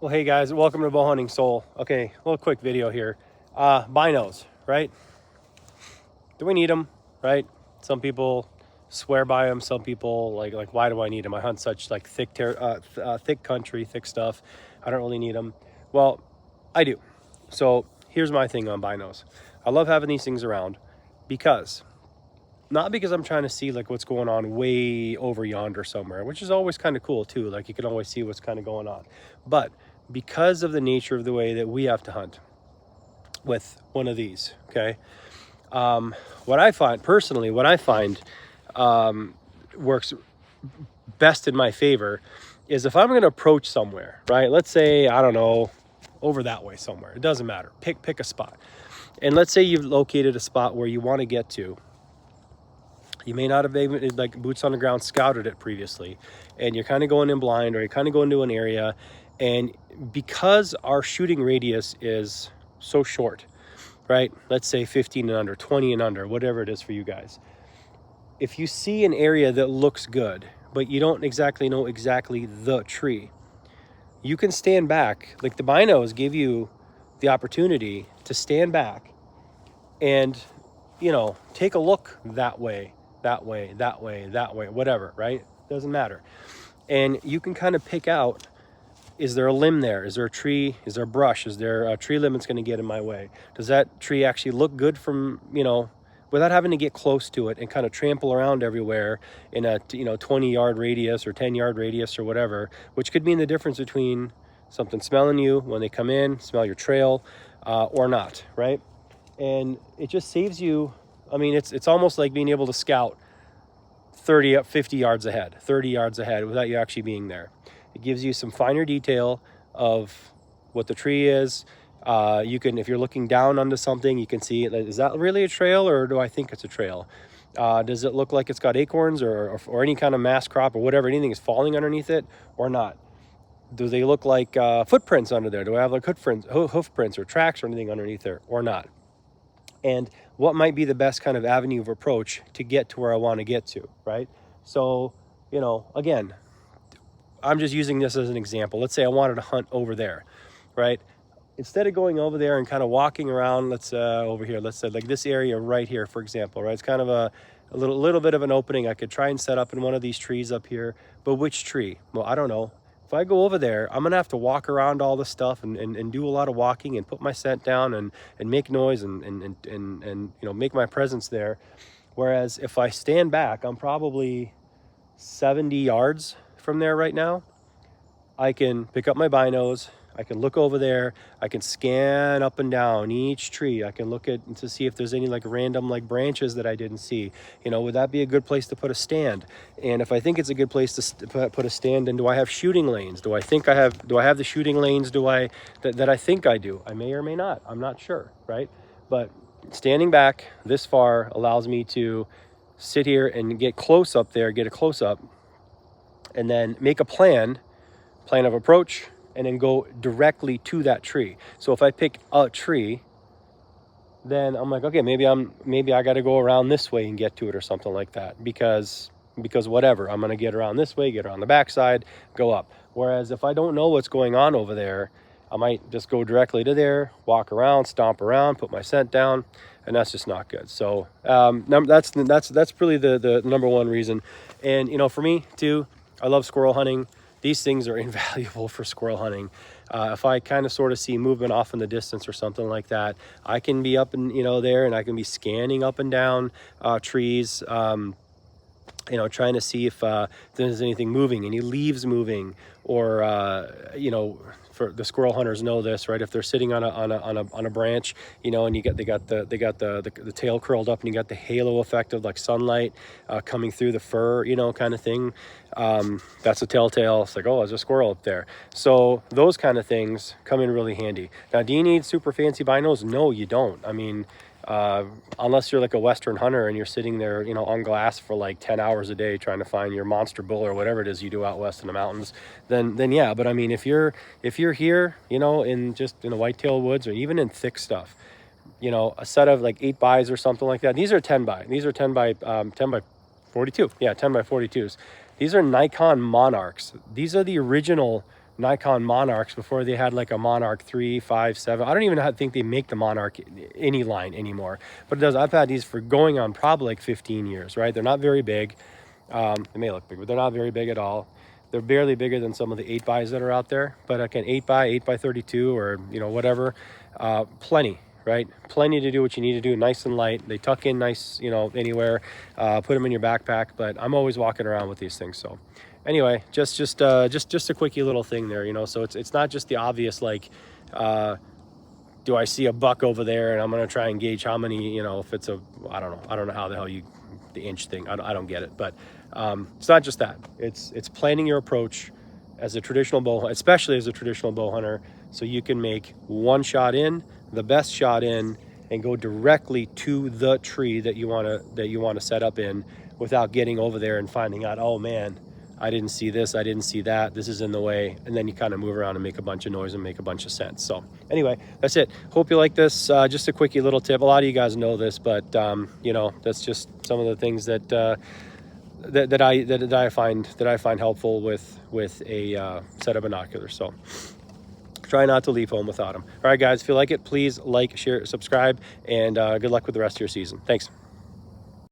Well, hey guys, welcome to Bowhunting Soul. Okay, a little quick video here. Binos, right? Do we need them, right? Some people swear by them. Some people like, why do I need them? I hunt such like thick country, thick stuff. I don't really need them. Well, I do. So here's my thing on binos. I love having these things around because not because I'm trying to see like what's going on way over yonder somewhere, which is always kind of cool too. Like you can always see what's kind of going on, but because of the nature of the way that we have to hunt with one of these, okay? What I find works best in my favor is if I'm going to approach somewhere, right? Let's say, I don't know, over that way somewhere. It doesn't matter. Pick a spot. And let's say you've located a spot where you want to get to. You may not have even, like, boots on the ground scouted it previously, and you're kind of going in blind, or you're kind of going to an area, and because our shooting radius is so short, right? Let's say 15 and under, 20 and under, whatever it is for you guys. If you see an area that looks good, but you don't exactly know exactly the tree, you can stand back. Like the binos give you the opportunity to stand back and, take a look that way, whatever, right? Doesn't matter. And you can kind of pick out, is there a limb there? Is there a tree? Is there a brush? Is there a tree limb that's going to get in my way? Does that tree actually look good from, without having to get close to it and kind of trample around everywhere in a, 20-yard radius or 10-yard radius or whatever, which could mean the difference between something smelling you when they come in, smell your trail, or not, right? And it just saves you. I mean, it's almost like being able to scout 50 yards ahead, 30 yards ahead without you actually being there. It gives you some finer detail of what the tree is. You can, if you're looking down onto something, you can see, is that really a trail, or do I think it's a trail? Does it look like it's got acorns or any kind of mass crop or whatever, anything is falling underneath it or not? Do they look like footprints under there? Do I have like hoof prints or tracks or anything underneath there or not? And what might be the best kind of avenue of approach to get to where I want to get to, right? So, again, I'm just using this as an example. Let's say I wanted to hunt over there, right? Instead of going over there and kind of walking around, over here, let's say like this area right here, for example, right? It's kind of a little bit of an opening. I could try and set up in one of these trees up here, but which tree? Well, I don't know. If I go over there, I'm gonna have to walk around all this stuff and do a lot of walking and put my scent down and make noise and make my presence there. Whereas if I stand back, I'm probably 70 yards from there right now. I can pick up my binos, I can look over there, I can scan up and down each tree. I can look at to see if there's any like random like branches that I didn't see. Would that be a good place to put a stand? And if I think it's a good place to put a stand, then do I have shooting lanes? Do I have the shooting lanes that I think I do? I may or may not. I'm not sure, right? But standing back this far allows me to sit here and get close up there, get a close up, and then make a plan of approach, and then go directly to that tree. So if I pick a tree, then I'm like, okay, maybe I got to go around this way and get to it or something like that, because whatever, I'm going to get around this way, get around the backside, go up. Whereas if I don't know what's going on over there, I might just go directly to there, walk around, stomp around, put my scent down, and that's just not good. So that's really the number one reason. And for me too, I love squirrel hunting. These things are invaluable for squirrel hunting. If I kind of sort of see movement off in the distance or something like that, I can be up and there, and I can be scanning up and down trees, trying to see if there's anything moving, any leaves moving, or for the squirrel hunters know this, right? If they're sitting on a branch, and they got the tail curled up, and you got the halo effect of like sunlight coming through the fur, kind of thing. That's a telltale. It's like, oh, there's a squirrel up there. So those kind of things come in really handy. Now, do you need super fancy binos? No, you don't. I mean, unless you're like a Western hunter and you're sitting there, on glass for like 10 hours a day trying to find your monster bull or whatever it is you do out west in the mountains, then yeah. But I mean, if you're here, in the whitetail woods or even in thick stuff, a set of like 8x or something like that. These are 10x. These are 10 by 42. Yeah, 10 by 42s. These are Nikon Monarchs. These are the original Nikon Monarchs before they had like a Monarch 3, 5, 7. I don't even think they make the Monarch any line anymore, but it does. I've had these for going on probably like 15 years, right? They're not very big. They may look big, but they're not very big at all. They're barely bigger than some of the 8x that are out there, but again, 8x 32, or whatever, plenty, right? Plenty to do what you need to do, nice and light. They tuck in nice, anywhere. Put them in your backpack, but I'm always walking around with these things. So anyway, just a quickie little thing there, so it's not just the obvious, like, do I see a buck over there and I'm going to try and gauge how many, if it's I don't know how the hell the inch thing, I don't get it, but it's not just that. It's planning your approach as a traditional bow, especially as a traditional bow hunter, so you can make one shot in, the best shot in, and go directly to the tree that you want to set up in, without getting over there and finding out, oh man, I didn't see this, I didn't see that, this is in the way, and then you kind of move around and make a bunch of noise and make a bunch of sense. So anyway, that's it. Hope you like this. Just a quickie little tip. A lot of you guys know this, but that's just some of the things that I find helpful with a set of binoculars. So try not to leave home without them. All right, guys, if you like it, please like, share, subscribe, and good luck with the rest of your season. Thanks.